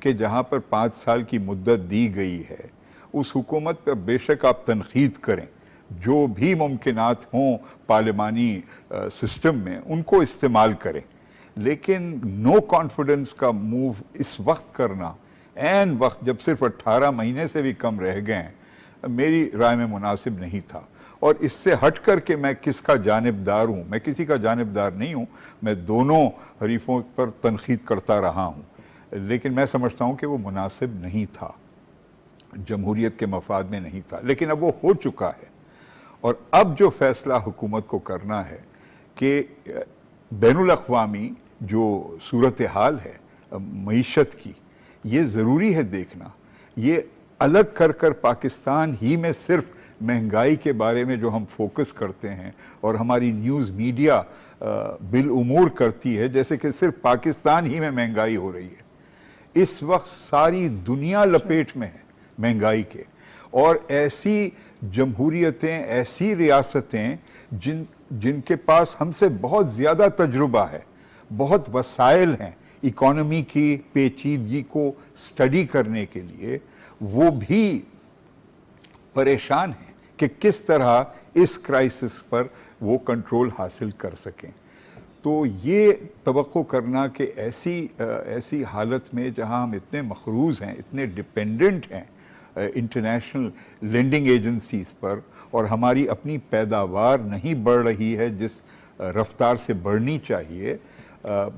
کہ جہاں پر 5 سال کی مدت دی گئی ہے اس حکومت پر بے شک آپ تنقید کریں، جو بھی ممکنات ہوں پارلیمانی سسٹم میں ان کو استعمال کریں، لیکن نو کانفیڈنس کا موو اس وقت کرنا عین وقت جب صرف 18 مہینے سے بھی کم رہ گئے ہیں، میری رائے میں مناسب نہیں تھا۔ اور اس سے ہٹ کر کے میں کس کا جانبدار ہوں، میں کسی کا جانبدار نہیں ہوں، میں دونوں حریفوں پر تنقید کرتا رہا ہوں، لیکن میں سمجھتا ہوں کہ وہ مناسب نہیں تھا، جمہوریت کے مفاد میں نہیں تھا، لیکن اب وہ ہو چکا ہے۔ اور اب جو فیصلہ حکومت کو کرنا ہے کہ بین الاقوامی جو صورتحال ہے معیشت کی، یہ ضروری ہے دیکھنا، یہ الگ کر کر پاکستان ہی میں صرف مہنگائی کے بارے میں جو ہم فوکس کرتے ہیں اور ہماری نیوز میڈیا بالامور کرتی ہے جیسے کہ صرف پاکستان ہی میں مہنگائی ہو رہی ہے، اس وقت ساری دنیا لپیٹ میں ہے مہنگائی کے، اور ایسی جمہوریتیں، ایسی ریاستیں جن کے پاس ہم سے بہت زیادہ تجربہ ہے، بہت وسائل ہیں اکانومی کی پیچیدگی کو سٹڈی کرنے کے لیے، وہ بھی پریشان ہیں کہ کس طرح اس کرائسس پر وہ کنٹرول حاصل کر سکیں۔ تو یہ توقع کرنا کہ ایسی حالت میں جہاں ہم اتنے مقروض ہیں، اتنے ڈیپینڈنٹ ہیں انٹرنیشنل لینڈنگ ایجنسیز پر، اور ہماری اپنی پیداوار نہیں بڑھ رہی ہے جس رفتار سے بڑھنی چاہیے،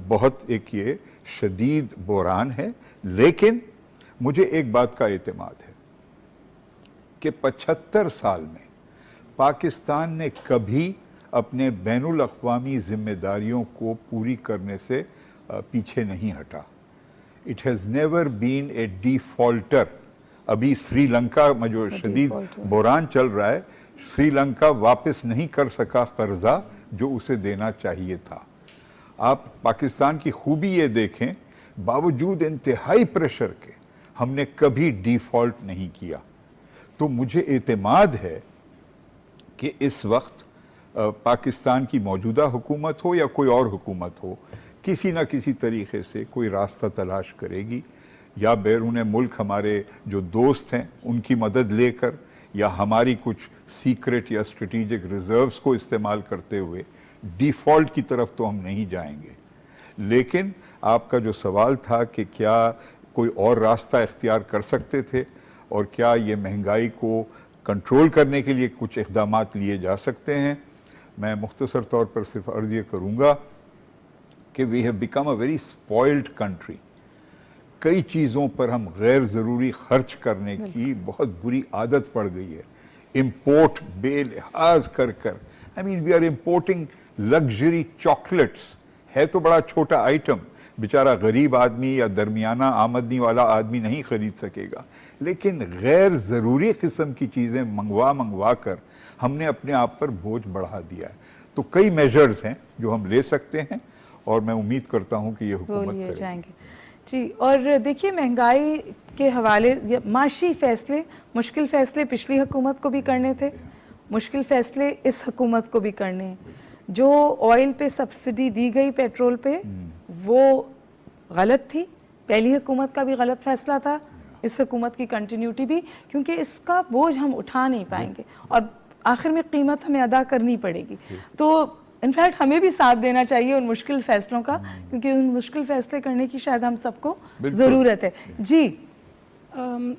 بہت ایک یہ شدید بحران ہے۔ لیکن مجھے ایک بات کا اعتماد ہے کہ 75 سال میں پاکستان نے کبھی اپنے بین الاقوامی ذمہ داریوں کو پوری کرنے سے پیچھے نہیں ہٹا۔ It has never been a defaulter۔ ابھی سری لنکا میں جو شدید بحران چل رہا ہے، سری لنکا واپس نہیں کر سکا قرضہ جو اسے دینا چاہیے تھا۔ آپ پاکستان کی خوبی یہ دیکھیں، باوجود انتہائی پریشر کے ہم نے کبھی ڈیفالٹ نہیں کیا۔ تو مجھے اعتماد ہے کہ اس وقت پاکستان کی موجودہ حکومت ہو یا کوئی اور حکومت ہو، کسی نہ کسی طریقے سے کوئی راستہ تلاش کرے گی، یا بیرون ملک ہمارے جو دوست ہیں ان کی مدد لے کر، یا ہماری کچھ سیکرٹ یا اسٹریٹجک ریزروز کو استعمال کرتے ہوئے۔ ڈیفالٹ کی طرف تو ہم نہیں جائیں گے۔ لیکن آپ کا جو سوال تھا کہ کیا کوئی اور راستہ اختیار کر سکتے تھے، اور کیا یہ مہنگائی کو کنٹرول کرنے کے لیے کچھ اقدامات لیے جا سکتے ہیں، میں مختصر طور پر صرف عرض یہ کروں گا کہ we have become a very spoiled country۔ کئی چیزوں پر ہم غیر ضروری خرچ کرنے کی بہت بری عادت پڑ گئی ہے، امپورٹ بے لحاظ کر I mean we are importing luxury chocolates، ہے تو بڑا چھوٹا آئٹم، بیچارہ غریب آدمی یا درمیانہ آمدنی والا آدمی نہیں خرید سکے گا، لیکن غیر ضروری قسم کی چیزیں منگوا کر ہم نے اپنے آپ پر بوجھ بڑھا دیا ہے۔ تو کئی میجرز ہیں جو ہم لے سکتے ہیں، اور میں امید کرتا ہوں کہ یہ حکومت کرے جائیں گے۔ جی، اور دیکھیے مہنگائی کے حوالے معاشی فیصلے، مشکل فیصلے پچھلی حکومت کو بھی کرنے تھے، مشکل فیصلے اس حکومت کو بھی کرنے ہیں۔ جو آئل پہ سبسڈی دی گئی پیٹرول پہ، وہ غلط تھی، پہلی حکومت کا بھی غلط فیصلہ تھا، اس حکومت کی کنٹینیوٹی بھی، کیونکہ اس کا بوجھ ہم اٹھا نہیں پائیں گے اور آخر میں قیمت ہمیں ادا کرنی پڑے گی۔ تو انفیکٹ ہمیں بھی ساتھ دینا چاہیے ان مشکل فیصلوں کا، کیونکہ ان مشکل فیصلے کرنے کی شاید ہم سب کو ضرورت ہے۔ جی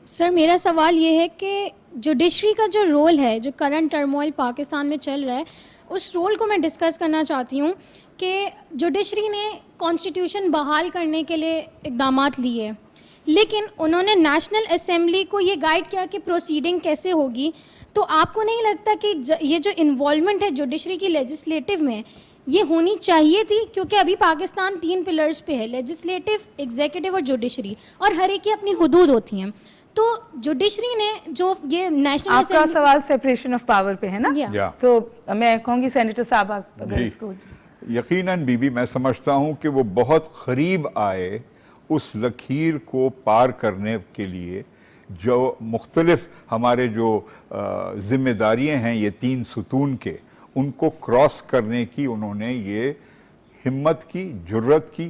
سر، میرا سوال یہ ہے کہ جوڈیشری کا جو رول ہے، جو کرنٹ ٹرموائل پاکستان میں چل رہا ہے، اس رول کو میں ڈسکس کرنا چاہتی ہوں کہ جوڈیشری نے کانسٹیٹیوشن بحال کرنے کے لیے اقدامات لیے، لیکن انہوں نے نیشنل اسمبلی کو یہ گائیڈ کیا کہ پروسیڈنگ کیسے ہوگی۔ تو آپ کو نہیں لگتا کہ یہ جو انوالومنٹ ہے جوڈیشری کی لیجسلیٹو میں، یہ ہونی چاہیے تھی؟ کیونکہ ابھی پاکستان 3 پلرز پہ ہے، لیجسلیٹو، ایگزیکٹو اور جوڈیشری، اور ہر ایک کی اپنی حدود ہوتی ہیں۔ تو جوڈیشری نے جو یہ نیشنل آپ کا سوال سیپریشن آف پاور پہ ہے نا، تو میں کہوں گی سینیٹر صاحب اگر اس کو۔ یقیناً بی بی، میں سمجھتا ہوں کہ وہ بہت قریب آئے اس لکیر کو پار کرنے کے لیے جو مختلف ہمارے جو ذمہ داریاں ہیں یہ 3 ستون کے، ان کو کراس کرنے کی انہوں نے یہ ہمت کی، جرت کی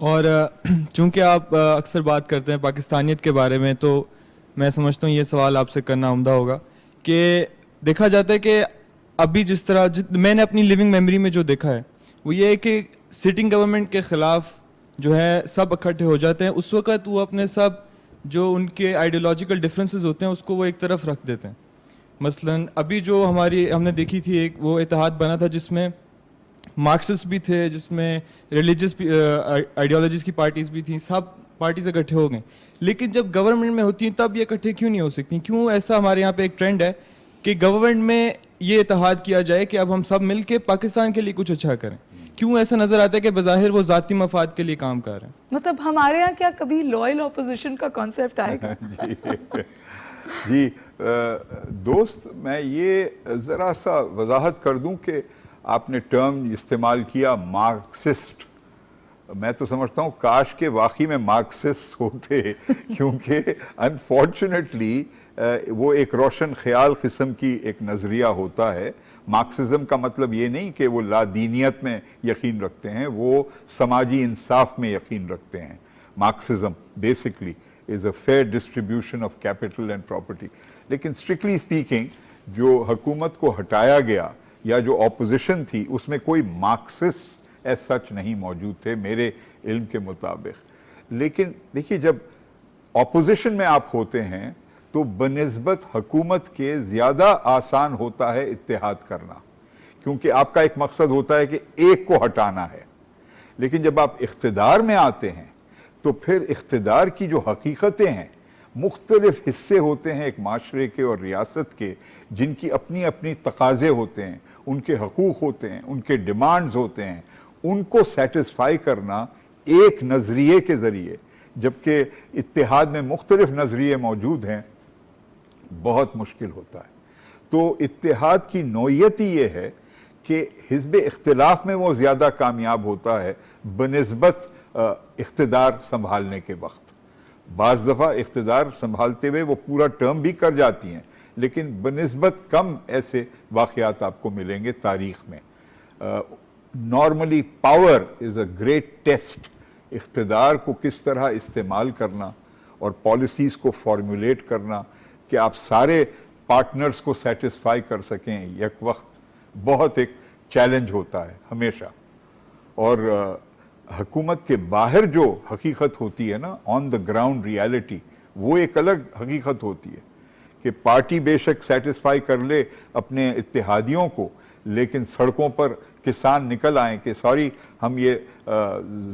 اور چونکہ آپ اکثر بات کرتے ہیں پاکستانیت کے بارے میں، تو میں سمجھتا ہوں یہ سوال آپ سے کرنا عمدہ ہوگا کہ دیکھا جاتا ہے کہ ابھی جس طرح میں نے اپنی لیونگ میموری میں جو دیکھا ہے وہ یہ ہے کہ سٹنگ گورنمنٹ کے خلاف جو ہے سب اکٹھے ہو جاتے ہیں. اس وقت وہ اپنے سب جو ان کے آئیڈیولوجیکل ڈفرینسز ہوتے ہیں اس کو وہ ایک طرف رکھ دیتے ہیں. مثلاً ابھی جو ہم نے دیکھی تھی ایک وہ اتحاد بنا تھا جس میں مارکسسٹ بھی تھے، جس میں ریلیجس آئیڈیالوجیز کی پارٹیز بھی تھیں، سب پارٹیز اکٹھے ہو گئیں. لیکن جب گورنمنٹ میں ہوتی ہیں تب یہ اکٹھے کیوں نہیں ہو سکتی؟ کیوں ایسا ہمارے یہاں پہ ایک ٹرینڈ ہے کہ گورنمنٹ میں یہ اتحاد کیا جائے کہ اب ہم سب مل کے پاکستان کے لیے کچھ اچھا کریں؟ کیوں ایسا نظر آتا ہے کہ بظاہر وہ ذاتی مفاد کے لیے کام کر رہے ہیں؟ مطلب ہمارے یہاں کیا کبھی لوئل اپوزیشن کا کانسیپٹ آئے گا؟ جی دوست، میں یہ ذرا سا وضاحت کر دوں کہ آپ نے ٹرم استعمال کیا مارکسسٹ. میں تو سمجھتا ہوں کاش کہ واقعی میں مارکسسٹ ہوتے، کیونکہ انفارچونیٹلی وہ ایک روشن خیال قسم کی ایک نظریہ ہوتا ہے. مارکسزم کا مطلب یہ نہیں کہ وہ لادینیت میں یقین رکھتے ہیں، وہ سماجی انصاف میں یقین رکھتے ہیں. Marxism basically is a fair distribution of capital and property. لیکن strictly speaking جو حکومت کو ہٹایا گیا یا جو اپوزیشن تھی اس میں کوئی مارکسسٹ ایز سچ نہیں موجود تھے میرے علم کے مطابق. لیکن دیکھیے جب اپوزیشن میں آپ ہوتے ہیں تو بنسبت حکومت کے زیادہ آسان ہوتا ہے اتحاد کرنا، کیونکہ آپ کا ایک مقصد ہوتا ہے کہ ایک کو ہٹانا ہے. لیکن جب آپ اقتدار میں آتے ہیں تو پھر اقتدار کی جو حقیقتیں ہیں، مختلف حصے ہوتے ہیں ایک معاشرے کے اور ریاست کے جن کی اپنی اپنی تقاضے ہوتے ہیں، ان کے حقوق ہوتے ہیں، ان کے ڈیمانڈز ہوتے ہیں، ان کو سیٹسفائی کرنا ایک نظریے کے ذریعے، جبکہ اتحاد میں مختلف نظریے موجود ہیں، بہت مشکل ہوتا ہے. تو اتحاد کی نوعیت ہی یہ ہے کہ حزب اختلاف میں وہ زیادہ کامیاب ہوتا ہے بنسبت اقتدار سنبھالنے کے وقت. بعض دفعہ اقتدار سنبھالتے ہوئے وہ پورا ٹرم بھی کر جاتی ہیں، لیکن بنسبت کم ایسے واقعات آپ کو ملیں گے تاریخ میں. Normally power is a great test. اقتدار کو کس طرح استعمال کرنا اور پالیسیز کو فارمولیٹ کرنا کہ آپ سارے پارٹنرز کو سیٹسفائی کر سکیں یک وقت، بہت ایک چیلنج ہوتا ہے ہمیشہ. اور حکومت کے باہر جو حقیقت ہوتی ہے نا، آن دا گراؤنڈ ریالٹی، وہ ایک الگ حقیقت ہوتی ہے کہ پارٹی بے شک سیٹسفائی کر لے اپنے اتحادیوں کو، لیکن سڑکوں پر کسان نکل آئیں کہ سوری ہم یہ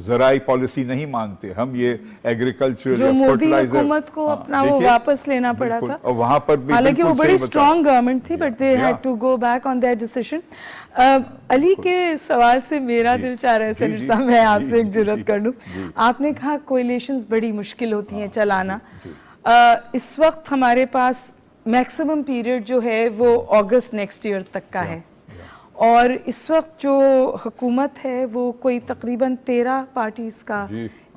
زرعی پالیسی نہیں مانتے، ہم یہ ایگریکلچرل جو مودی حکومت کو اپنا وہ واپس لینا پڑا تھا، اور وہاں پر بھی حالانکہ وہ بڑی اسٹرانگ گورنمنٹ تھی، but they had to go back on their decision. Ali کے سوال سے میرا دل چاہ رہا ہے سینیٹر صاحب میں آپ سے ایک جرات کر لوں. آپ نے کہا کولیشنز بڑی مشکل ہوتی ہیں چلانا. اس وقت ہمارے پاس میکسیمم پیریڈ جو ہے وہ اگست نیکسٹ ایئر تک کا ہے، اور اس وقت جو حکومت ہے وہ کوئی تقریباً 13 پارٹیز کا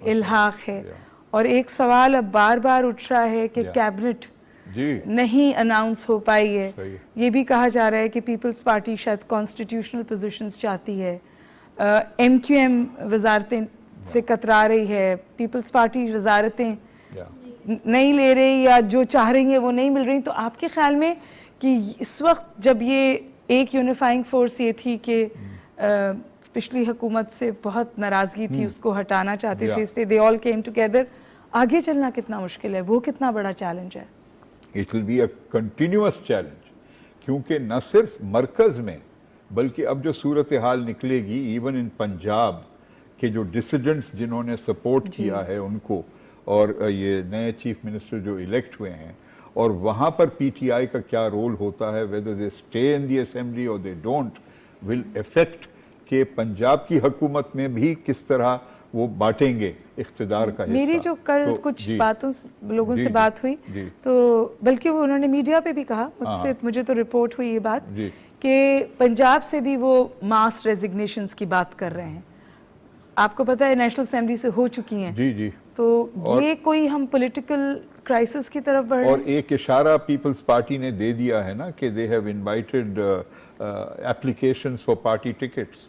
الحاق ہے. اور ایک سوال اب بار بار اٹھ رہا ہے کہ کیبنٹ نہیں اناؤنس ہو پائی ہے. یہ بھی کہا جا رہا ہے کہ پیپلز پارٹی شاید کانسٹیٹیوشنل پوزیشنز چاہتی ہے، ایم کیو ایم وزارتیں سے کترا رہی ہے، پیپلز پارٹی وزارتیں نہیں لے رہی یا جو چاہ رہی ہیں وہ نہیں مل رہی. تو آپ کے خیال میں کہ اس وقت جب یہ ایک یونیفائنگ فورس یہ تھی کہ پچھلی حکومت سے بہت ناراضگی تھی، اس کو ہٹانا چاہتے تھے، اس لیے دے آل کیم ٹوگیدر، آگے چلنا کتنا مشکل ہے؟ وہ کتنا بڑا چیلنج ہے؟ It will be a continuous challenge, کیونکہ نہ صرف مرکز میں بلکہ اب جو صورتحال نکلے گی ایون ان پنجاب کے جو ڈسیڈنٹس جنہوں نے سپورٹ کیا ہے ان کو، اور یہ نئے چیف منسٹر جو الیکٹ ہوئے ہیں، اور وہاں پر پی ٹی آئی کا کیا رول ہوتا ہے، whether they stay in the assembly or they don't, will affect کہ پنجاب کی حکومت میں بھی کس طرح وہ بانٹیں گے اقتدار کا حصہ. میری جو کل کچھ باتوں لوگوں سے بات ہوئی تو بلکہ وہ انہوں نے میڈیا پہ بھی کہا، مجھے تو رپورٹ ہوئی یہ بات کہ پنجاب سے بھی وہ ماس ریزگنیشنز کی بات کر رہے ہیں. آپ کو پتہ ہے نیشنل اسمبلی سے ہو چکی ہیں، تو یہ کوئی ہم پولیٹیکل کرائسس کی طرف بڑھ رہے ہیں. اور ایک اشارہ پیپلز پارٹی نے دے دیا ہے نا کہ they have invited applications for party tickets.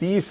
30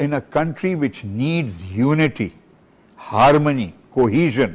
In a country which needs unity, harmony, cohesion,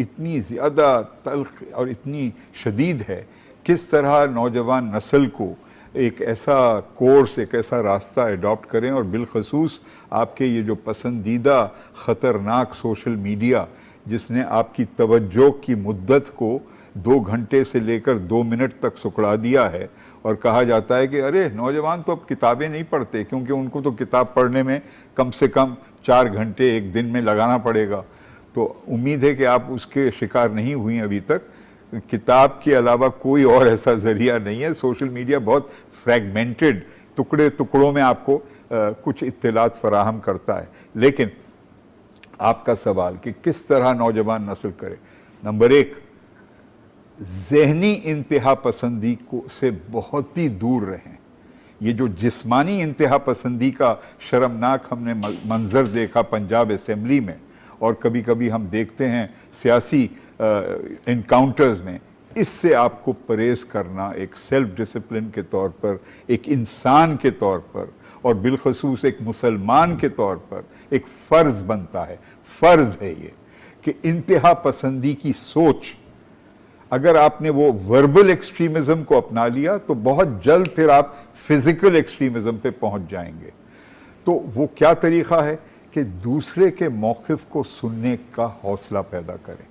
اتنی زیادہ تلخ اور اتنی شدید ہے. کس طرح نوجوان نسل کو ایک ایسا کورس، ایک ایسا راستہ ایڈاپٹ کریں، اور بالخصوص آپ کے یہ جو پسندیدہ خطرناک سوشل میڈیا جس نے آپ کی توجہ کی مدت کو 2 گھنٹے سے لے کر 2 منٹ تک سکڑا دیا ہے. اور کہا جاتا ہے کہ ارے نوجوان تو اب کتابیں نہیں پڑھتے کیونکہ ان کو تو کتاب پڑھنے میں کم سے کم 4 گھنٹے ایک دن میں لگانا پڑے گا. تو امید ہے کہ آپ اس کے شکار نہیں ہوئی ابھی تک. کتاب کے علاوہ کوئی اور ایسا ذریعہ نہیں ہے. سوشل میڈیا بہت فریگمنٹڈ، ٹکڑوں میں آپ کو کچھ اطلاعات فراہم کرتا ہے. لیکن آپ کا سوال کہ کس طرح نوجوان نسل کرے، نمبر 1، ذہنی انتہا پسندی سے بہت ہی دور رہیں. یہ جو جسمانی انتہا پسندی کا شرمناک ہم نے منظر دیکھا پنجاب اسمبلی میں، اور کبھی کبھی ہم دیکھتے ہیں سیاسی انکاؤنٹرز میں، اس سے آپ کو پرہیز کرنا ایک سیلف ڈسپلن کے طور پر، ایک انسان کے طور پر، اور بالخصوص ایک مسلمان کے طور پر ایک فرض بنتا ہے. فرض ہے یہ کہ انتہا پسندی کی سوچ، اگر آپ نے وہ وربل ایکسٹریمزم کو اپنا لیا تو بہت جلد پھر آپ فزیکل ایکسٹریمزم پہ پہنچ جائیں گے. تو وہ کیا طریقہ ہے کہ دوسرے کے موقف کو سننے کا حوصلہ پیدا کریں،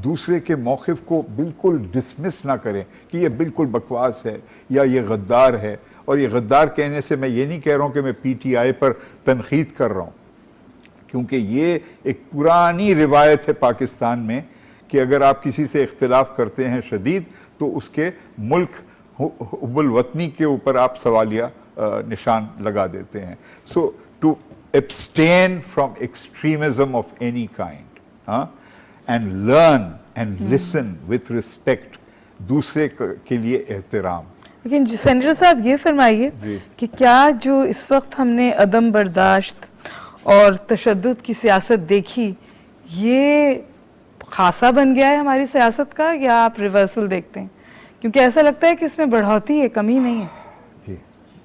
دوسرے کے موقف کو بالکل ڈسمس نہ کریں کہ یہ بالکل بکواس ہے یا یہ غدار ہے. اور یہ غدار کہنے سے میں یہ نہیں کہہ رہا ہوں کہ میں پی ٹی آئی پر تنقید کر رہا ہوں، کیونکہ یہ ایک پرانی روایت ہے پاکستان میں کہ اگر آپ کسی سے اختلاف کرتے ہیں شدید تو اس کے ملک حب الوطنی کے اوپر آپ سوالیہ نشان لگا دیتے ہیں. سو to abstain from extremism of any kind, and learn and listen with respect, دوسرے کے لیے احترام. لیکن سینیٹر صاحب یہ فرمائیے کہ کیا جو اس وقت ہم نے عدم برداشت اور تشدد کی سیاست دیکھی، یہ خاصا بن گیا ہے ہماری سیاست کا، یا آپ ریورسل دیکھتے ہیں؟ کیونکہ ایسا لگتا ہے کہ اس میں بڑھوتی ہے، کمی نہیں ہے.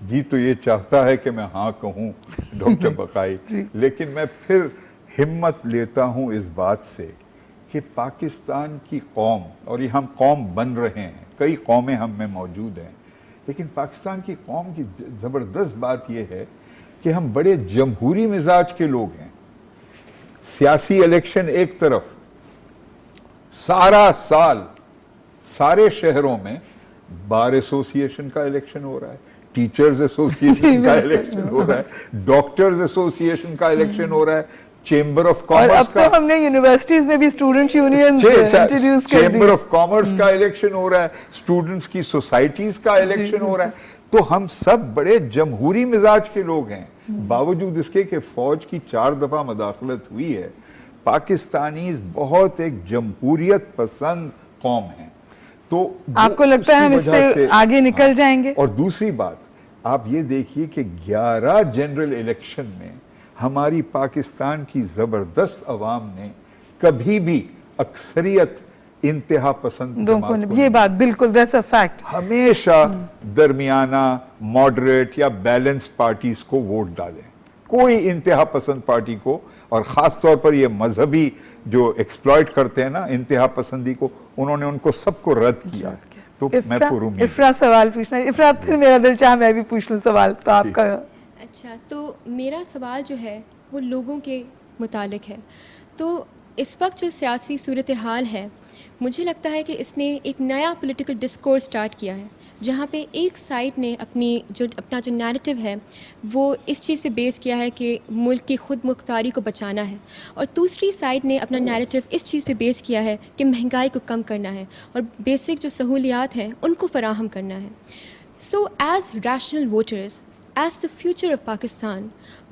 جی تو یہ چاہتا ہے کہ میں ہاں کہوں ڈاکٹر بقائی، لیکن میں پھر ہمت لیتا ہوں اس بات سے کہ پاکستان کی قوم، اور یہ ہم قوم بن رہے ہیں، کئی قومیں ہم میں موجود ہیں، لیکن پاکستان کی قوم کی زبردست بات یہ ہے کہ ہم بڑے جمہوری مزاج کے لوگ ہیں. سیاسی الیکشن ایک طرف، سارا سال سارے شہروں میں بار ایسوسی ایشن کا الیکشن ہو رہا ہے، ٹیچرز ایسوسی ایشن کا الیکشن ہو رہا ہے، ڈاکٹرز ایسوسی ایشن کا الیکشن ہو رہا ہے، چیمبر آف اور کامرس اب تو ہم نے یونیورسٹیز میں بھی اسٹوڈنٹ یونینز انٹروڈیوس کر دی، چیمبر آف کامرس کا الیکشن ہو رہا ہے، اسٹوڈنٹس کی سوسائٹیز کا الیکشن ہو رہا ہے. تو ہم سب بڑے جمہوری مزاج کے لوگ ہیں، باوجود اس کے کہ فوج کی 4 دفعہ مداخلت ہوئی ہے. پاکستانیز بہت ایک جمہوریت پسند قوم ہیں. تو آپ کو لگتا ہے ہم اس سے آگے نکل جائیں گے؟ اور دوسری بات آپ یہ دیکھیے کہ 11 جنرل الیکشن میں ہماری پاکستان کی زبردست عوام نے کبھی بھی اکثریت انتہا پسند یہ بات بالکل that's a fact. ہمیشہ درمیانہ ماڈریٹ یا بیلنس پارٹیز کو ووٹ ڈالیں، کوئی انتہا پسند پارٹی کو، اور خاص طور پر یہ مذہبی جو ایکسپلائٹ کرتے ہیں نا انتہا پسندی کو، انہوں نے ان کو سب کو رد کیا. تو میں پرامید افرا سوال پوچھنا ہے. افرا پھر میرا دل چاہا میں بھی پوچھ لوں سوال، تو آپ کا. اچھا، تو میرا سوال جو ہے وہ لوگوں کے متعلق ہے. تو اس وقت جو سیاسی صورتحال ہے، مجھے لگتا ہے کہ اس نے ایک نیا پولیٹیکل ڈسکورس سٹارٹ کیا ہے، جہاں پہ ایک سائڈ نے اپنا جو نیریٹو ہے وہ اس چیز پہ بیس کیا ہے کہ ملک کی خود مختاری کو بچانا ہے، اور دوسری سائڈ نے اپنا نیریٹو اس چیز پہ بیس کیا ہے کہ مہنگائی کو کم کرنا ہے اور بیسک جو سہولیات ہیں ان کو فراہم کرنا ہے. So as rational voters, as the future of Pakistan,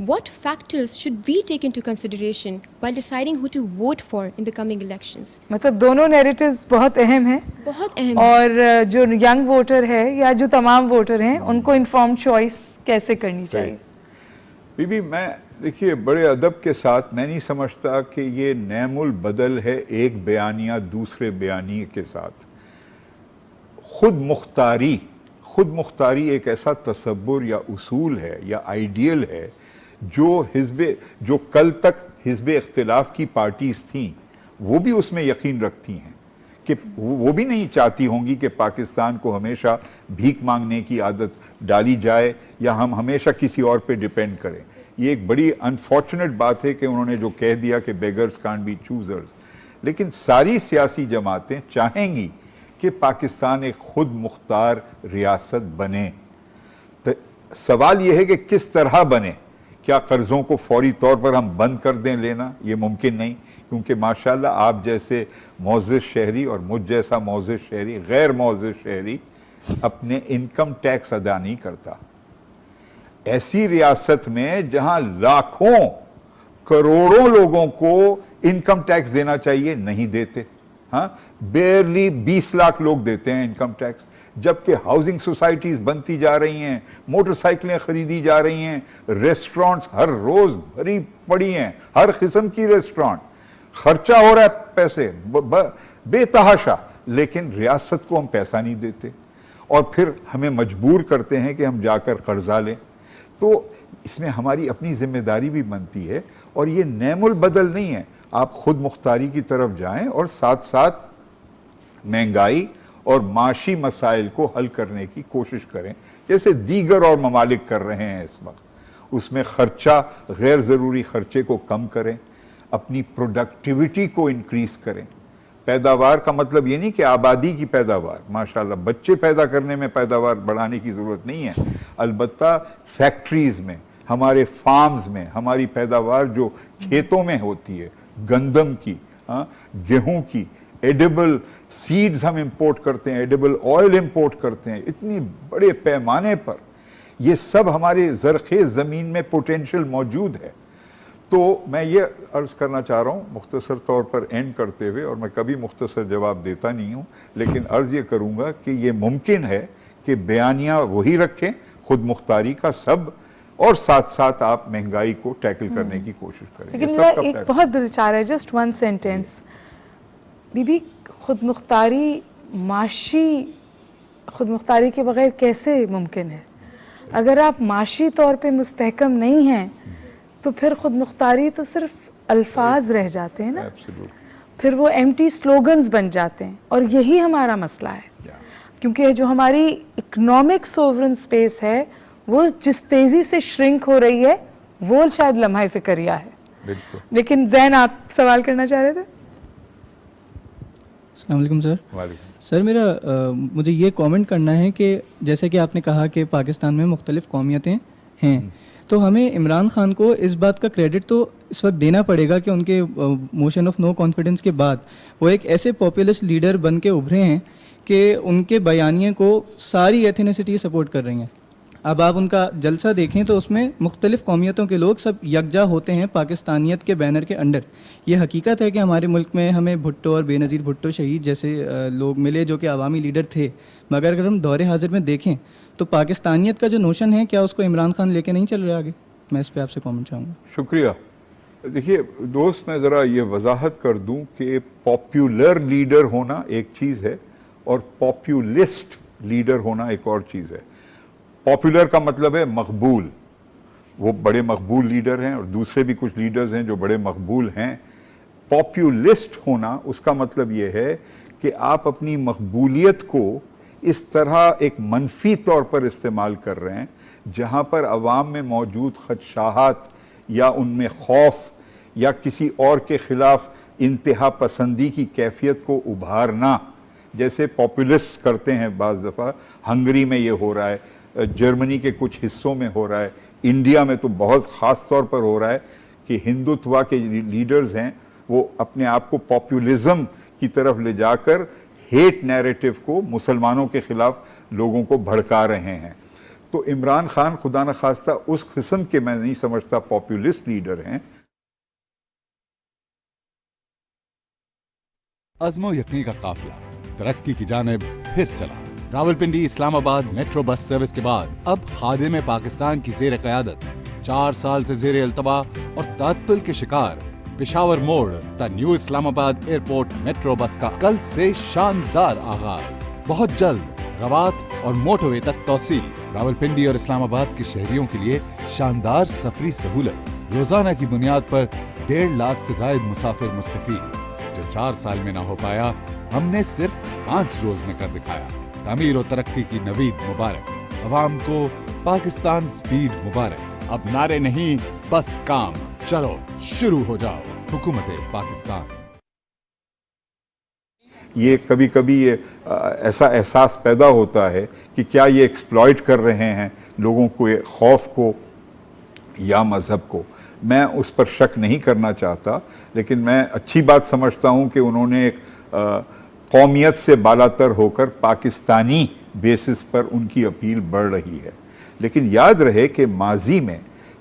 what factors should we take into consideration while deciding who to vote for in the coming elections? مطلب دونوں نیریٹیوز بہت اہم ہیں، بہت اہم، اور جو ینگ ووٹر ہے یا جو تمام ووٹر ہیں ان کو انفارم چوائس کیسے کرنی چاہیے؟ بی بی میں دیکھیے بڑے ادب کے ساتھ میں نہیں سمجھتا کہ یہ نعم البدل ہے ایک بیانیہ دوسرے بیانیے کے ساتھ. خود مختاری ایک ایسا تصور یا اصول ہے یا آئیڈیل ہے جو کل تک حزب اختلاف کی پارٹیز تھیں وہ بھی اس میں یقین رکھتی ہیں کہ وہ بھی نہیں چاہتی ہوں گی کہ پاکستان کو ہمیشہ بھیک مانگنے کی عادت ڈالی جائے یا ہم ہمیشہ کسی اور پہ ڈیپینڈ کریں. یہ ایک بڑی انفارچونیٹ بات ہے کہ انہوں نے جو کہہ دیا کہ بیگرز کانٹ بی چوزرز. لیکن ساری سیاسی جماعتیں چاہیں گی کہ پاکستان ایک خود مختار ریاست بنے. سوال یہ ہے کہ کس طرح بنے. کیا قرضوں کو فوری طور پر ہم بند کر دیں لینا؟ یہ ممکن نہیں، کیونکہ ماشاءاللہ آپ جیسے معزز شہری اور مجھ جیسا معزز شہری، غیر معزز شہری اپنے انکم ٹیکس ادا نہیں کرتا. ایسی ریاست میں جہاں لاکھوں کروڑوں لوگوں کو انکم ٹیکس دینا چاہیے نہیں دیتے. ہاں، بیرلی 20 لاکھ لوگ دیتے ہیں انکم ٹیکس، جبکہ ہاؤسنگ سوسائٹیز بنتی جا رہی ہیں، موٹر سائیکلیں خریدی جا رہی ہیں، ریسٹورنٹس ہر روز بھری پڑی ہیں، ہر قسم کی ریسٹورنٹ، خرچہ ہو رہا ہے پیسے بے تحاشا، لیکن ریاست کو ہم پیسہ نہیں دیتے اور پھر ہمیں مجبور کرتے ہیں کہ ہم جا کر قرضہ لیں. تو اس میں ہماری اپنی ذمہ داری بھی بنتی ہے اور یہ نعم البدل نہیں ہے. آپ خود مختاری کی طرف جائیں اور ساتھ ساتھ مہنگائی اور معاشی مسائل کو حل کرنے کی کوشش کریں جیسے دیگر اور ممالک کر رہے ہیں اس وقت. اس میں خرچہ، غیر ضروری خرچے کو کم کریں، اپنی پروڈکٹیوٹی کو انکریز کریں. پیداوار کا مطلب یہ نہیں کہ آبادی کی پیداوار، ماشاءاللہ بچے پیدا کرنے میں پیداوار بڑھانے کی ضرورت نہیں ہے، البتہ فیکٹریز میں، ہمارے فارمز میں ہماری پیداوار جو کھیتوں میں ہوتی ہے، گندم کی، گیہوں کی، ایڈیبل سیڈز ہم امپورٹ کرتے ہیں، ایڈیبل آئل امپورٹ کرتے ہیں اتنی بڑے پیمانے پر. یہ سب ہمارے زرخیز زمین میں پوٹینشل موجود ہے. تو میں یہ عرض کرنا چاہ رہا ہوں مختصر طور پر اینڈ کرتے ہوئے، اور میں کبھی مختصر جواب دیتا نہیں ہوں، لیکن عرض یہ کروں گا کہ یہ ممکن ہے کہ بیانیہ وہی رکھیں خود مختاری کا سب، اور ساتھ ساتھ آپ مہنگائی کو ٹیکل کرنے کی کوشش کریں. لیکن میرا ایک بہت دل چاہ رہا ہے، جسٹ ون سینٹینس، بی بی خود مختاری، معاشی خود مختاری کے بغیر کیسے ممکن ہے؟ اگر آپ معاشی طور پہ مستحکم نہیں ہیں تو پھر خود مختاری تو صرف الفاظ رہ جاتے ہیں نا، پھر وہ ایمٹی سلوگنز بن جاتے ہیں. اور یہی ہمارا مسئلہ ہے، کیونکہ جو ہماری اکنامک سوورن سپیس ہے وہ جس تیزی سے شرنک ہو رہی ہے وہ شاید لمحہ فکریہ ہے. لیکن زین آپ سوال کرنا چاہ رہے تھے. السلام علیکم سر. سر مجھے یہ کامنٹ کرنا ہے کہ جیسے کہ آپ نے کہا کہ پاکستان میں مختلف قومیتیں ہیں، تو ہمیں عمران خان کو اس بات کا کریڈٹ تو اس وقت دینا پڑے گا کہ ان کے موشن آف نو کانفیڈنس کے بعد وہ ایک ایسے پاپولسٹ لیڈر بن کے ابھرے ہیں کہ ان کے بیانیے کو ساری ایتھنیسٹی سپورٹ کر رہی ہیں. اب آپ ان کا جلسہ دیکھیں تو اس میں مختلف قومیتوں کے لوگ سب یکجا ہوتے ہیں پاکستانیت کے بینر کے انڈر. یہ حقیقت ہے کہ ہمارے ملک میں ہمیں بھٹو اور بے نظیر بھٹو شہید جیسے لوگ ملے جو کہ عوامی لیڈر تھے، مگر اگر ہم دور حاضر میں دیکھیں تو پاکستانیت کا جو نوشن ہے کیا اس کو عمران خان لے کے نہیں چل رہا آگے؟ میں اس پہ آپ سے کامنٹ چاہوں گا. شکریہ. دیکھیے دوست، میں ذرا یہ وضاحت کر دوں کہ پاپولر لیڈر ہونا ایک چیز ہے اور پاپولسٹ لیڈر ہونا ایک اور چیز ہے. پاپولر کا مطلب ہے مقبول، وہ بڑے مقبول لیڈر ہیں، اور دوسرے بھی کچھ لیڈرز ہیں جو بڑے مقبول ہیں. پاپولسٹ ہونا اس کا مطلب یہ ہے کہ آپ اپنی مقبولیت کو اس طرح ایک منفی طور پر استعمال کر رہے ہیں جہاں پر عوام میں موجود خدشات یا ان میں خوف یا کسی اور کے خلاف انتہا پسندی کی کیفیت کو ابھارنا، جیسے پاپولسٹ کرتے ہیں بعض دفعہ. ہنگری میں یہ ہو رہا ہے، جرمنی کے کچھ حصوں میں ہو رہا ہے، انڈیا میں تو بہت خاص طور پر ہو رہا ہے کہ ہندوتوا کے لیڈرز ہیں وہ اپنے آپ کو پاپولزم کی طرف لے جا کر ہیٹ نیریٹو کو مسلمانوں کے خلاف لوگوں کو بھڑکا رہے ہیں. تو عمران خان خدا نخواستہ اس قسم کے میں نہیں سمجھتا پاپولسٹ لیڈر ہیں. عزم و یقین کا قافلہ ترقی کی جانب پھر چلا. راولپنڈی اسلام آباد میٹرو بس سروس کے بعد اب خادم پاکستان کی زیر قیادت 4 سال سے زیر التوا اور تعطل کے شکار پشاور موڑ تا نیو اسلام آباد ایئرپورٹ میٹرو بس کا کل سے شاندار آغاز. بہت جلد روات اور موٹو وے تک توسیع. راولپنڈی اور اسلام آباد کے شہریوں کے لیے شاندار سفری سہولت. روزانہ کی بنیاد پر 1.5 لاکھ سے زائد مسافر مستفید. جو 4 سال میں نہ ہو پایا ہم نے صرف 5 روز میں کر دکھایا. تعمیر و ترقی کی نوید مبارک. عوام کو پاکستان سپیڈ مبارک. اب نعرے نہیں بس کام. چلو شروع ہو جاؤ. حکومت پاکستان. یہ کبھی کبھی یہ ایسا احساس پیدا ہوتا ہے کہ کیا یہ ایکسپلائٹ کر رہے ہیں لوگوں کو، خوف کو یا مذہب کو. میں اس پر شک نہیں کرنا چاہتا، لیکن میں اچھی بات سمجھتا ہوں کہ انہوں نے ایک قومیت سے بالاتر ہو کر پاکستانی بیسس پر ان کی اپیل بڑھ رہی ہے. لیکن یاد رہے کہ ماضی میں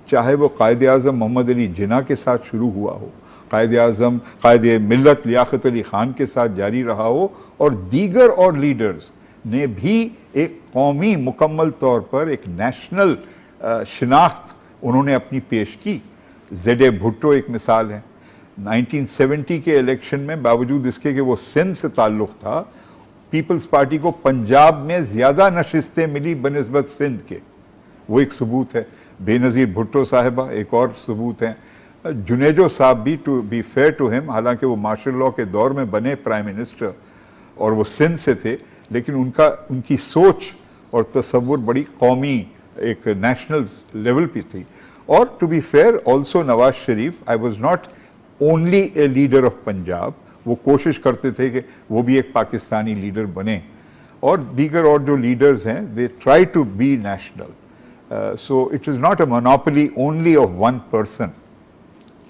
چاہے وہ قائد اعظم محمد علی جناح کے ساتھ شروع ہوا ہو، قائد ملت لیاقت علی خان کے ساتھ جاری رہا ہو، اور دیگر اور لیڈرز نے بھی ایک قومی مکمل طور پر ایک نیشنل شناخت انہوں نے اپنی پیش کی. زیڈ اے بھٹو ایک مثال ہے. 1970 کے الیکشن میں باوجود اس کے کہ وہ سندھ سے تعلق تھا، پیپلز پارٹی کو پنجاب میں زیادہ نشستیں ملی بنسبت سندھ کے. وہ ایک ثبوت ہے. بے نظیر بھٹو صاحبہ ایک اور ثبوت ہیں. جنیجو صاحب بھی ٹو بی فیئر ٹو ہم، حالانکہ وہ مارشل لاء کے دور میں بنے پرائم منسٹر اور وہ سندھ سے تھے، لیکن ان کی سوچ اور تصور بڑی قومی ایک نیشنل لیول پہ تھی. اور to be fair also Nawaz Sharif I was not only a leader of Punjab. وہ کوشش کرتے تھے کہ وہ بھی ایک پاکستانی لیڈر بنے، اور دیگر اور جو لیڈرز ہیں they try to be national. So it is not a monopoly only of one person.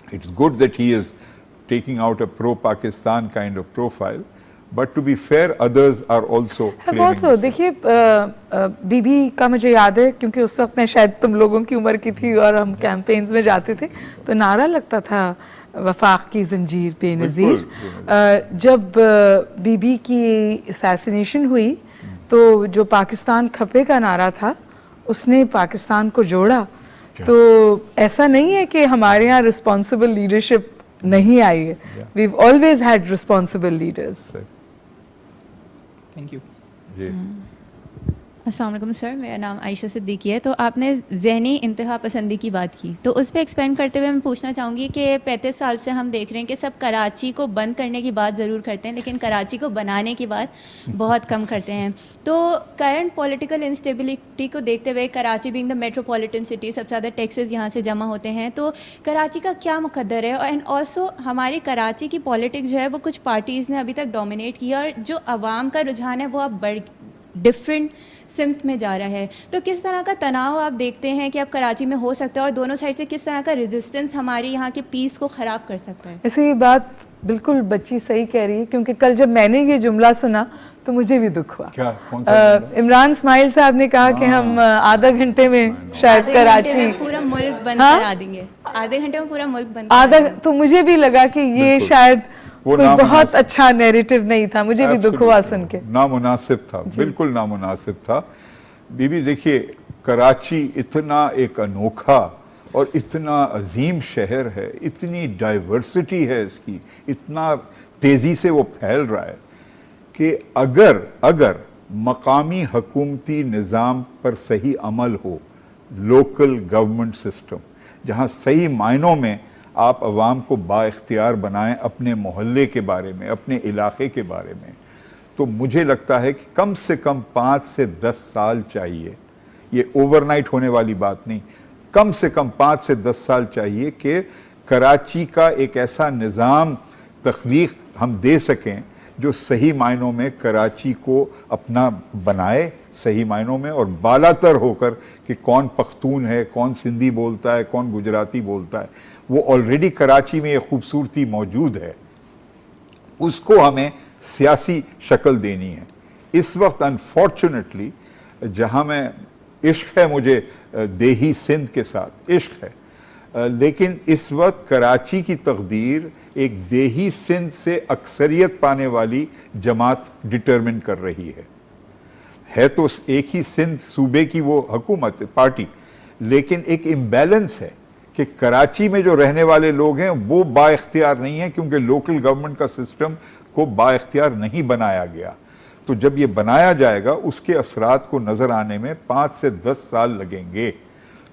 It's good that he is taking out a pro-Pakistan kind of profile, but to be fair, others are also claiming the same. دیکھیے be be کا مجھے یاد ہے، کیونکہ اس وقت میں شاید تم لوگوں کی عمر کی تھی اور ہم کیمپینز میں جاتے تھے، تو نعرہ لگتا تھا وفاق کی زنجیر بے نظیر. جب بی بی کی اسیسینیشن ہوئی تو جو پاکستان کھپے کا نعرہ تھا اس نے پاکستان کو جوڑا. تو ایسا نہیں ہے کہ ہمارے یہاں رسپانسبل لیڈرشپ نہیں آئی ہے. we've always had responsible leaders. Thank you. جی السلام علیکم سر، میرا نام عائشہ صدیقی ہے. تو آپ نے ذہنی انتہا پسندی کی بات کی، تو اس پہ ایکسپینڈ کرتے ہوئے میں پوچھنا چاہوں گی کہ 35 سال سے ہم دیکھ رہے ہیں کہ سب کراچی کو بند کرنے کی بات ضرور کرتے ہیں، لیکن کراچی کو بنانے کی بات بہت کم کرتے ہیں. تو کرنٹ پولیٹیکل انسٹیبلٹی کو دیکھتے ہوئے، Karachi being the metropolitan city, سب سے زیادہ ٹیکسز یہاں سے جمع ہوتے ہیں، تو کراچی کا کیا مقدر ہے؟ اینڈ آلسو ہماری کراچی کی پالیٹکس جو ہے وہ کچھ پارٹیز نے ابھی تک ڈومینیٹ کی، اور جو عوام کا رجحان ہے وہ اب ڈفرینٹ سمت میں جا رہا ہے. تو کس طرح کا تناؤ آپ دیکھتے ہیں کہ اب کراچی میں ہو سکتا ہے، اور دونوں سائڈ سے کس طرح کا ریزسٹنس ہماری یہاں کے پیس کو خراب کر سکتا ہے؟ ایسے یہ بات بالکل بچی صحیح کہہ رہی ہے، کیونکہ کل جب میں نے یہ جملہ سنا تو مجھے بھی دکھ ہوا. عمران اسماعیل صاحب نے کہا کہ ہم آدھا گھنٹے میں شاید کراچی پورا ملک بند کرا دیں گے، آدھے گھنٹے میں پورا ملک بند. تو مجھے بھی لگا کہ یہ شاید کوئی بہت اچھا نیریٹو نہیں تھا. مجھے بھی دکھ ہوا سن کے. نامناسب تھا، بالکل نامناسب تھا. بی بی دیکھیے، کراچی اتنا ایک انوکھا اور اتنا عظیم شہر ہے، اتنی ڈائیورسٹی ہے اس کی، اتنا تیزی سے وہ پھیل رہا ہے کہ اگر مقامی حکومتی نظام پر صحیح عمل ہو، لوکل گورنمنٹ سسٹم، جہاں صحیح معنوں میں آپ عوام کو با اختیار بنائیں اپنے محلے کے بارے میں، اپنے علاقے کے بارے میں، تو مجھے لگتا ہے کہ کم سے کم 5 سے 10 سال چاہیے. یہ اوور نائٹ ہونے والی بات نہیں. کم سے کم 5 سے 10 سال چاہیے کہ کراچی کا ایک ایسا نظام تخلیق ہم دے سکیں جو صحیح معنوں میں کراچی کو اپنا بنائے، صحیح معنوں میں، اور بالاتر ہو کر کہ کون پختون ہے، کون سندھی بولتا ہے، کون گجراتی بولتا ہے. وہ آلریڈی کراچی میں یہ خوبصورتی موجود ہے، اس کو ہمیں سیاسی شکل دینی ہے. اس وقت انفارچونیٹلی جہاں میں عشق ہے مجھے دیہی سندھ کے ساتھ عشق ہے، لیکن اس وقت کراچی کی تقدیر ایک دیہی سندھ سے اکثریت پانے والی جماعت ڈٹرمن کر رہی ہے تو ایک ہی سندھ صوبے کی وہ حکومت پارٹی، لیکن ایک امبیلنس ہے کہ کراچی میں جو رہنے والے لوگ ہیں وہ با اختیار نہیں ہیں، کیونکہ لوکل گورنمنٹ کا سسٹم کو با اختیار نہیں بنایا گیا. تو جب یہ بنایا جائے گا اس کے اثرات کو نظر آنے میں 5 سے 10 سال لگیں گے.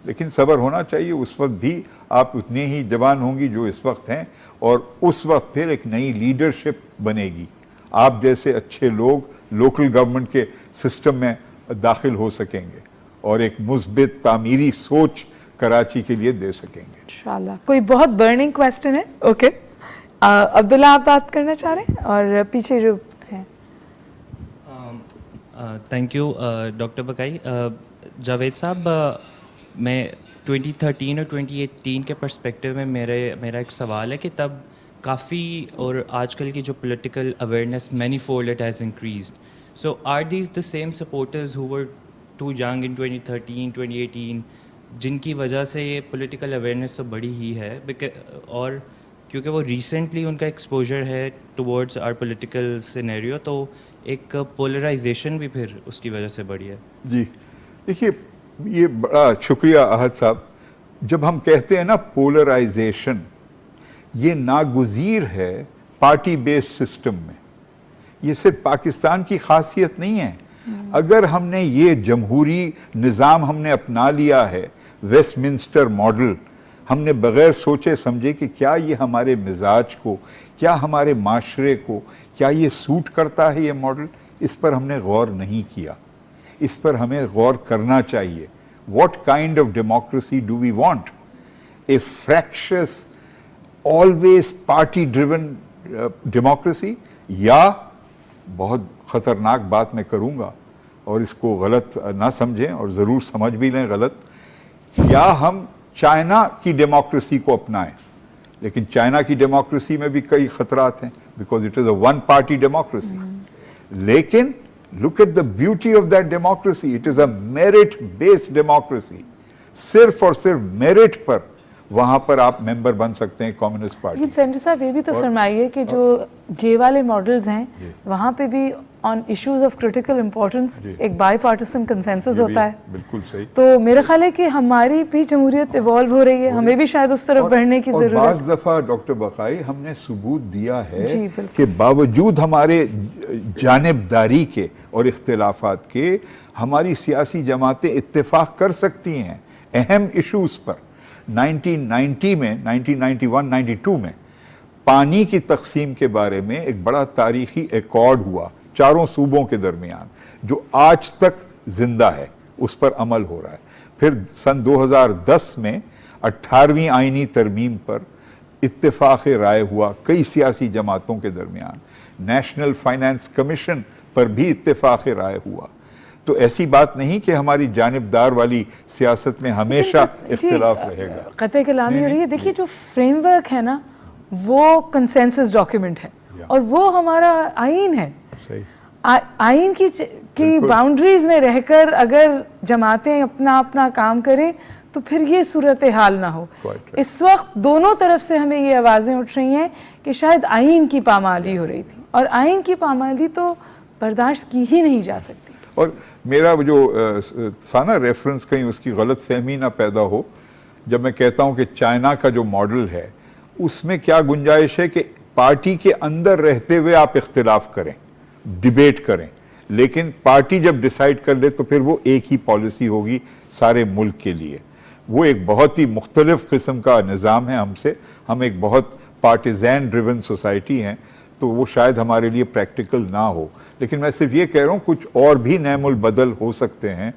لیکن صبر ہونا چاہیے. اس وقت بھی آپ اتنے ہی جوان ہوں گی جو اس وقت ہیں, اور اس وقت پھر ایک نئی لیڈرشپ بنے گی. آپ جیسے اچھے لوگ لوکل گورنمنٹ کے سسٹم میں داخل ہو سکیں گے اور ایک مثبت تعمیری سوچ کراچی کے لیے دے سکیں گے انشاءاللہ. کوئی بہت برننگ کویسچن ہے؟ اوکے, عبداللہ آپ بات کرنا چاہ رہے ہیں, اور پیچھے جو ہیں. Thank you doctor Baqai. Javed sahab, میں 2013 اور 2018 کے پرسپیکٹیو میں میرا ایک سوال ہے کہ تب کافی, اور آج کل کی جو political awareness manifold it has increased. So are these the same supporters who were too young in 2013 2018 جن کی وجہ سے یہ پولیٹیکل اویئرنیس تو بڑی ہی ہے, اور کیونکہ وہ ریسنٹلی ان کا ایکسپوجر ہے ٹورڈز آر پولیٹیکل سینیریو, تو ایک پولرائزیشن بھی پھر اس کی وجہ سے بڑھی ہے. جی دیکھیے, یہ بڑا شکریہ احد صاحب. جب ہم کہتے ہیں نا پولرائزیشن, یہ ناگزیر ہے پارٹی بیس سسٹم میں. یہ صرف پاکستان کی خاصیت نہیں ہے. اگر ہم نے یہ جمہوری نظام ہم نے اپنا لیا ہے, ویسٹ منسٹر ماڈل, ہم نے بغیر سوچے سمجھے کہ کیا یہ ہمارے مزاج کو, کیا ہمارے معاشرے کو, کیا یہ سوٹ کرتا ہے یہ ماڈل, اس پر ہم نے غور نہیں کیا. اس پر ہمیں غور کرنا چاہیے. What kind of democracy do we want? A fractious, always party driven democracy, یا بہت خطرناک بات میں کروں گا اور اس کو غلط نہ سمجھیں اور ضرور سمجھ بھی لیں غلط, یا ہم چائنا کی ڈیموکریسی کو اپنائیں. لیکن چائنا کی ڈیموکریسی میں بھی کئی خطرات ہیں, because it is a one party democracy. لیکن look at the beauty of that democracy. It is a merit based democracy. صرف اور صرف میرٹ پر وہاں پر آپ ممبر بن سکتے ہیں کمیونسٹ پارٹی. لیکن سینٹر صاحب یہ بھی تو فرمائیے کہ جو یہ والے ماڈلز ہیں وہاں پہ بھی on issues of critical importance ایک بائی پارٹیسن کنسنسس ہوتا ہے. بالکل صحیح. تو میرا خیال ہے کہ ہماری بھی جمہوریت ایوالو ہو رہی ہے, ہمیں بھی شاید اس طرف بڑھنے کی ضرورت ہے. بعض دفعہ ڈاکٹر بقائی ہم نے ثبوت دیا ہے کہ باوجود ہمارے جانبداری کے اور اختلافات کے, ہماری سیاسی جماعتیں اتفاق کر سکتی ہیں اہم ایشوز پر. 1990 میں 1991-92 میں پانی کی تقسیم کے بارے میں ایک بڑا تاریخی ایکارڈ ہوا چاروں صوبوں کے درمیان, جو آج تک زندہ ہے, اس پر عمل ہو رہا ہے. پھر سن 2010 میں 18ویں آئینی ترمیم پر اتفاق رائے ہوا کئی سیاسی جماعتوں کے درمیان. نیشنل فائنانس کمیشن پر بھی اتفاق رائے ہوا. تو ایسی بات نہیں کہ ہماری جانبدار والی سیاست میں ہمیشہ اختلاف رہے گا. قطع کلامی ہو رہی ہے. دیکھیے جو فریم ورک ہے نا وہ کنسنسس ڈاکیومنٹ ہے, اور وہ ہمارا آئین ہے. آئین کی باؤنڈریز میں رہ کر اگر جماعتیں اپنا کام کریں تو پھر یہ صورتحال نہ ہو. اس وقت دونوں طرف سے ہمیں یہ آوازیں اٹھ رہی ہیں کہ شاید آئین کی پامالی ہو رہی تھی, اور آئین کی پامالی تو برداشت کی ہی نہیں جا سکتی. اور میرا جو تھا نا ریفرنس, کہیں اس کی غلط فہمی نہ پیدا ہو, جب میں کہتا ہوں کہ چائنا کا جو ماڈل ہے اس میں کیا گنجائش ہے کہ پارٹی کے اندر رہتے ہوئے آپ اختلاف کریں, ڈیبیٹ کریں, لیکن پارٹی جب ڈیسائیڈ کر لے تو پھر وہ ایک ہی پالیسی ہوگی سارے ملک کے لیے. وہ ایک بہت ہی مختلف قسم کا نظام ہے ہم سے. ہم ایک بہت پارٹیزین ڈریون سوسائٹی ہیں, تو وہ شاید ہمارے لیے پریکٹیکل نہ ہو. لیکن میں صرف یہ کہہ رہا ہوں کچھ اور بھی نعم البدل ہو سکتے ہیں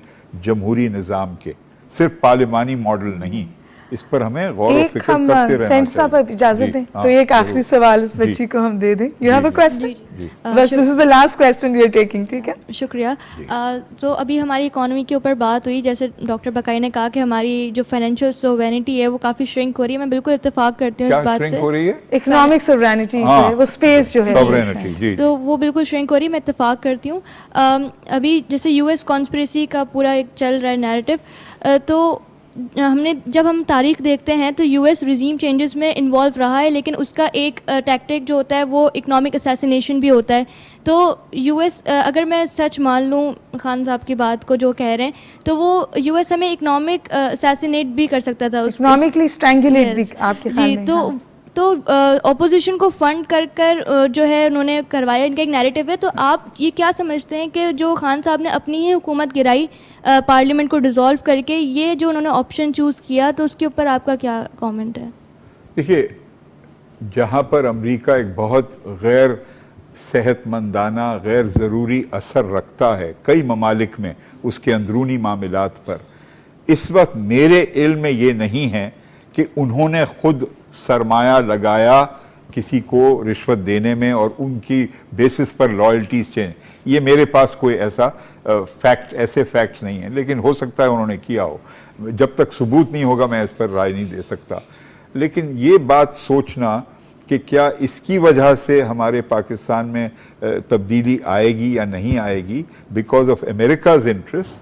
جمہوری نظام کے, صرف پارلیمانی ماڈل نہیں. اس پر ہمیں غور و فکر کرتے رہنا سینٹر صاحب اجازت دیں تو ایک آخری سوال اس بچی کو ہم دے دیں. You have a question? بس this is the last question we are taking. ٹھیک ہے, شکریہ. تو ابھی ہماری اکانومی کے اوپر بات ہوئی, جیسے ڈاکٹر بقائی نے کہا کہ ہماری جو فائنینشیل سوورینٹی ہے وہ کافی شرنک ہو رہی ہے. میں بالکل اتفاق کرتی ہوں اس بات سے. اکنامک سوورینٹی وہ اسپیس جو ہے تو وہ بالکل شرنک ہو رہی ہے, میں اتفاق کرتی ہوں. ابھی جیسے یو ایس کانسپریسی کا پورا ایک چل رہا ہے نیریٹو, تو جب ہم تاریخ دیکھتے ہیں تو یو ایس ریزیم چینجز میں انوالو رہا ہے, لیکن اس کا ایک ٹیکٹک جو ہوتا ہے وہ اکنامک اسیسینیشن بھی ہوتا ہے. تو یو ایس, اگر میں سچ مان لوں خان صاحب کی بات کو جو کہہ رہے ہیں, تو وہ یو ایس ہمیں اکنامک اسیسینیٹ بھی کر سکتا تھا, اکنامکلی اسٹرینگولیٹ بھی آپ کے خیال میں. جی, تو تو اپوزیشن کو فنڈ کر جو ہے انہوں نے کروایا, ان کا ایک نیریٹو ہے. تو آپ یہ کیا سمجھتے ہیں کہ جو خان صاحب نے اپنی ہی حکومت گرائی پارلیمنٹ کو ڈیزالو کر کے, یہ جو انہوں نے آپشن چوز کیا, تو اس کے اوپر آپ کا کیا کامنٹ ہے؟ دیکھیے, جہاں پر امریکہ ایک بہت غیر صحت مندانہ, غیر ضروری اثر رکھتا ہے کئی ممالک میں اس کے اندرونی معاملات پر, اس وقت میرے علم میں یہ نہیں ہے کہ انہوں نے خود سرمایہ لگایا کسی کو رشوت دینے میں اور ان کی بیسس پر لائلٹیز چینج. یہ میرے پاس کوئی ایسا ایسے فیکٹس نہیں ہیں, لیکن ہو سکتا ہے انہوں نے کیا ہو. جب تک ثبوت نہیں ہوگا میں اس پر رائے نہیں دے سکتا. لیکن یہ بات سوچنا کہ کیا اس کی وجہ سے ہمارے پاکستان میں تبدیلی آئے گی یا نہیں آئے گی بیکاز آف امریکاز انٹرسٹ,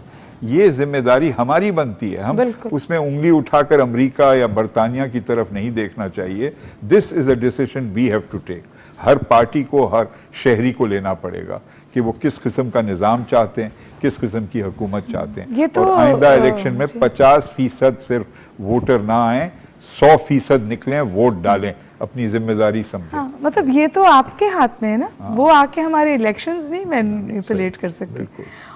یہ ذمہ داری ہماری بنتی ہے. ہم اس میں انگلی اٹھا کر امریکہ یا برطانیہ کی طرف نہیں دیکھنا چاہیے. This is a decision we have to take. ہر پارٹی کو, ہر شہری کو لینا پڑے گا کہ وہ کس قسم کا نظام چاہتے ہیں, کس قسم کی حکومت چاہتے ہیں. اور آئندہ الیکشن میں 50% صرف ووٹر نہ آئیں, 100% نکلیں, ووٹ ڈالیں, اپنی ذمہ داری سمجھیں. مطلب یہ تو آپ کے ہاتھ میں ہے نا, وہ آ کے ہمارے الیکشنز نہیں مینیپولیٹ کر سکتے.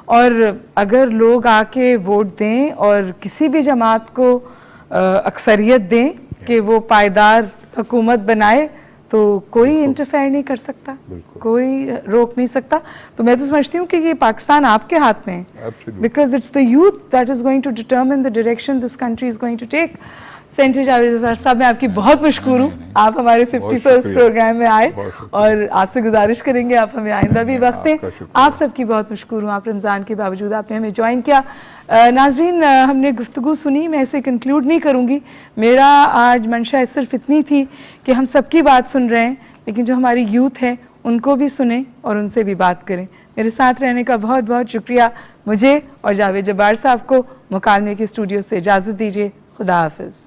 اور اگر لوگ آ کے ووٹ دیں اور کسی بھی جماعت کو اکثریت دیں کہ وہ پائیدار حکومت بنائے, تو کوئی انٹرفیئر نہیں کر سکتا, کوئی روک نہیں سکتا. تو میں تو سمجھتی ہوں کہ یہ پاکستان آپ کے ہاتھ میں ہے, because it's the youth that is going to determine the direction this country is going to take. Senator Javed Zafar sahab, میں آپ کی بہت مشکور ہوں, آپ ہمارے 51st پروگرام میں آئے, اور آپ سے گزارش کریں گے آپ ہمیں آئندہ بھی وقت دیں. آپ سب کی بہت مشکور ہوں, آپ رمضان کے باوجود آپ نے ہمیں جوائن کیا. ناظرین, ہم نے گفتگو سنی, میں اسے کنکلوڈ نہیں کروں گی. میرا آج منشا صرف اتنی تھی کہ ہم سب کی بات سن رہے ہیں, لیکن جو ہماری یوتھ ہے ان کو بھی سنیں اور ان سے بھی بات کریں. میرے ساتھ رہنے کا بہت بہت شکریہ. مجھے اور جاوید جبار صاحب کو مکالمے کے اسٹوڈیو سے اجازت دیجیے. خدا حافظ.